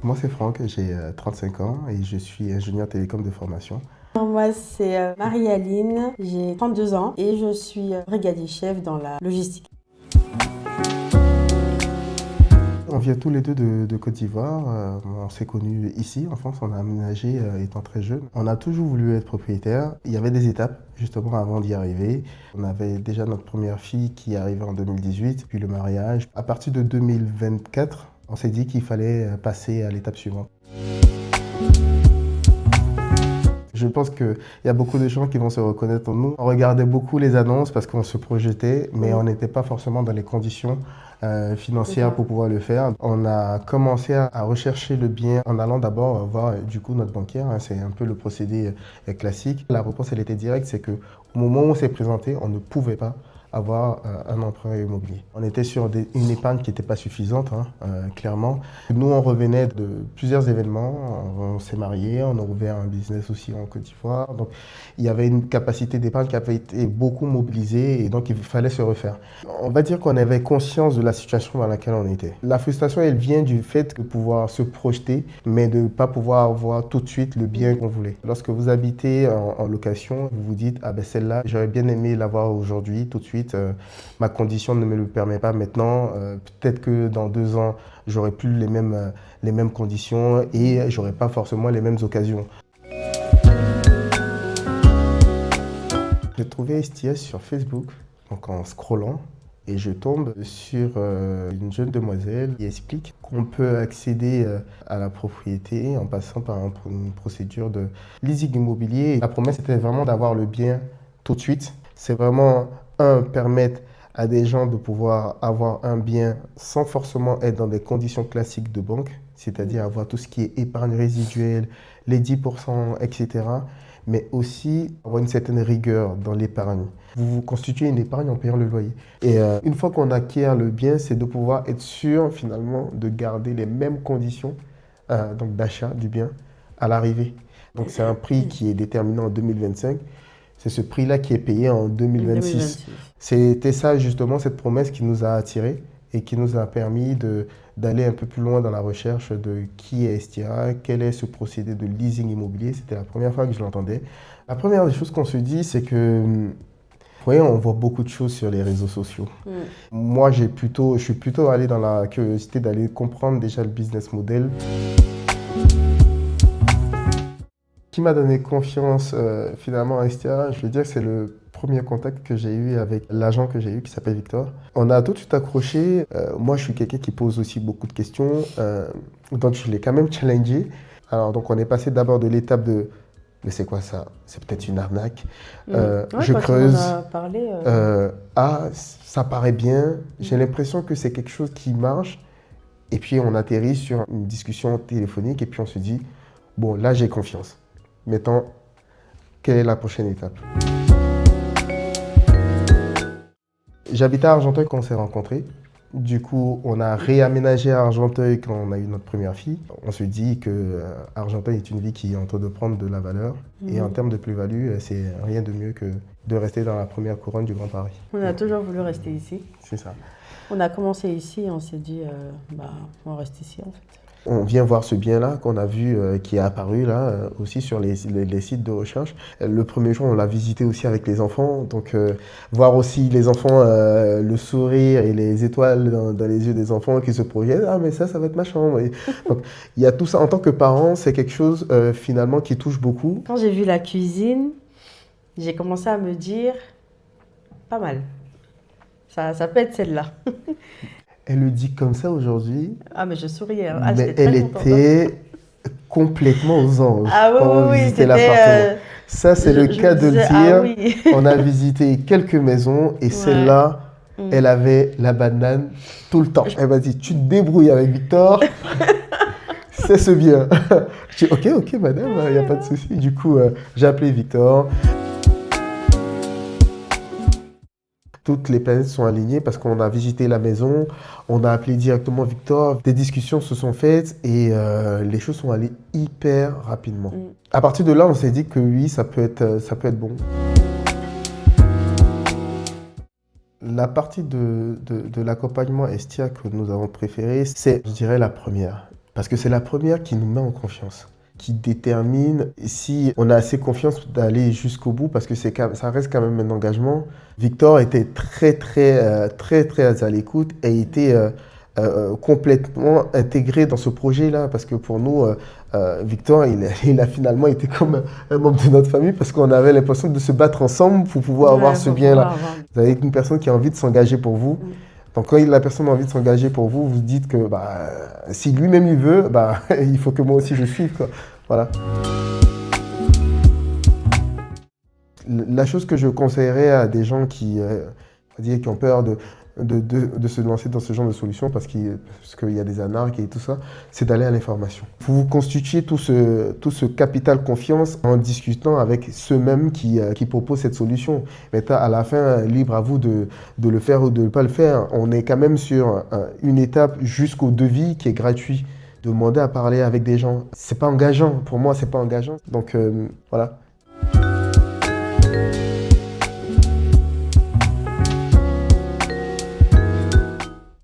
Moi, c'est Franck, j'ai 35 ans et je suis ingénieur télécom de formation. Moi, c'est Marie-Aline, j'ai 32 ans et je suis brigadier chef dans la logistique. On vient tous les deux de Côte d'Ivoire. On s'est connus ici, en France. On a aménagé étant très jeune. On a toujours voulu être propriétaire. Il y avait des étapes, justement, avant d'y arriver. On avait déjà notre première fille qui est arrivée en 2018, puis le mariage. À partir de 2024, on s'est dit qu'il fallait passer à l'étape suivante. Je pense qu'il y a beaucoup de gens qui vont se reconnaître en nous. On regardait beaucoup les annonces parce qu'on se projetait, mais on n'était pas forcément dans les conditions financières pour pouvoir le faire. On a commencé à rechercher le bien en allant d'abord voir du coup notre banquière. C'est un peu le procédé classique. La réponse, elle était directe, c'est qu'au moment où on s'est présenté, on ne pouvait pas avoir un emprunt immobilier. On était sur une épargne qui n'était pas suffisante, clairement. Nous, on revenait de plusieurs événements. On s'est mariés, on a ouvert un business aussi en Côte d'Ivoire. Donc, il y avait une capacité d'épargne qui avait été beaucoup mobilisée et donc il fallait se refaire. On va dire qu'on avait conscience de la situation dans laquelle on était. La frustration, elle vient du fait de pouvoir se projeter, mais de ne pas pouvoir avoir tout de suite le bien qu'on voulait. Lorsque vous habitez en location, vous vous dites, ah ben celle-là, j'aurais bien aimé l'avoir aujourd'hui, tout de suite. Ma condition ne me le permet pas maintenant. Peut-être que dans 2 ans, j'aurai plus les mêmes conditions et j'aurai pas forcément les mêmes occasions. J'ai trouvé STS sur Facebook, donc en scrollant, et je tombe sur une jeune demoiselle qui explique qu'on peut accéder à la propriété en passant par une procédure de leasing immobilier. La promesse était vraiment d'avoir le bien tout de suite. C'est vraiment permettre à des gens de pouvoir avoir un bien sans forcément être dans des conditions classiques de banque, c'est-à-dire avoir tout ce qui est épargne résiduelle, les 10%, etc., mais aussi avoir une certaine rigueur dans l'épargne. Vous constituez une épargne en payant le loyer. Et une fois qu'on acquiert le bien, c'est de pouvoir être sûr finalement de garder les mêmes conditions donc d'achat du bien à l'arrivée. Donc c'est un prix qui est déterminé en 2025. C'est ce prix-là qui est payé en 2026. C'était ça justement, cette promesse qui nous a attirés et qui nous a permis d'aller un peu plus loin dans la recherche de qui est STIA, quel est ce procédé de leasing immobilier. C'était la première fois que je l'entendais. La première des choses qu'on se dit, c'est que, vous voyez, on voit beaucoup de choses sur les réseaux sociaux. Moi, je suis plutôt allé dans la curiosité d'aller comprendre déjà le business model. Qui m'a donné confiance finalement à STIA, je veux dire que c'est le premier contact que j'ai eu avec l'agent que j'ai eu qui s'appelle Victor. On a tout de suite accroché. Moi, je suis quelqu'un qui pose aussi beaucoup de questions, donc je l'ai quand même challengé. Alors, donc on est passé d'abord de l'étape de mais c'est quoi ça? C'est peut-être une arnaque. Je creuse. Ça paraît bien. J'ai l'impression que c'est quelque chose qui marche. Et puis on atterrit sur une discussion téléphonique et puis on se dit, bon, là j'ai confiance. Maintenant, quelle est la prochaine étape? J'habitais à Argenteuil quand on s'est rencontrés. Du coup, on a réaménagé à Argenteuil quand on a eu notre première fille. On se dit que Argenteuil est une ville qui est en train de prendre de la valeur. Et en termes de plus-value, c'est rien de mieux que de rester dans la première couronne du Grand Paris. On a toujours voulu rester ici. C'est ça. On a commencé ici et on s'est dit, on reste ici en fait. On vient voir ce bien-là qu'on a vu, qui est apparu là aussi sur les sites de recherche. Le premier jour, on l'a visité aussi avec les enfants. Donc, voir aussi les enfants, le sourire et les étoiles dans les yeux des enfants qui se projettent. Ah, mais ça va être ma chambre. Et donc, il y a tout ça. En tant que parent, c'est quelque chose finalement qui touche beaucoup. Quand j'ai vu la cuisine, j'ai commencé à me dire, pas mal. Ça peut être celle-là. Elle le dit comme ça aujourd'hui. Ah, mais je souriais. Hein. Mais elle était complètement aux anges quand on visitait l'appartement. Ça, c'est le cas de le dire. Ah, oui. On a visité quelques maisons et celle-là, elle avait la banane tout le temps. Elle m'a dit, tu te débrouilles avec Victor. C'est ce bien. J'ai dit, ok, madame, il n'y a pas de souci. Du coup, j'ai appelé Victor. Toutes les planètes sont alignées parce qu'on a visité la maison, on a appelé directement Victor, des discussions se sont faites et les choses sont allées hyper rapidement. À partir de là, on s'est dit que oui, ça peut être bon. La partie de l'accompagnement STIA que nous avons préférée, c'est, je dirais, la première. Parce que c'est la première qui nous met en confiance, qui détermine si on a assez confiance d'aller jusqu'au bout, parce que ça reste quand même un engagement. Victor était très à l'écoute et était complètement intégré dans ce projet-là, parce que pour nous, Victor, il a finalement été comme un membre de notre famille, parce qu'on avait l'impression de se battre ensemble pour pouvoir avoir ce pour bien-là. pouvoir avoir. Vous avez une personne qui a envie de s'engager pour vous. Donc quand la personne a envie de s'engager pour vous, vous dites que si lui-même il veut, il faut que moi aussi je suive, quoi. Voilà. La chose que je conseillerais à des gens qui ont peur de se lancer dans ce genre de solution parce qu'il y a des arnaques et tout ça, c'est d'aller à l'information. Vous constituez tout ce capital confiance en discutant avec ceux-mêmes qui proposent cette solution. Mais à la fin, libre à vous de le faire ou de ne pas le faire. On est quand même sur une étape jusqu'au devis qui est gratuit. Demander à parler avec des gens, c'est pas engageant. Pour moi, c'est pas engageant. Donc voilà.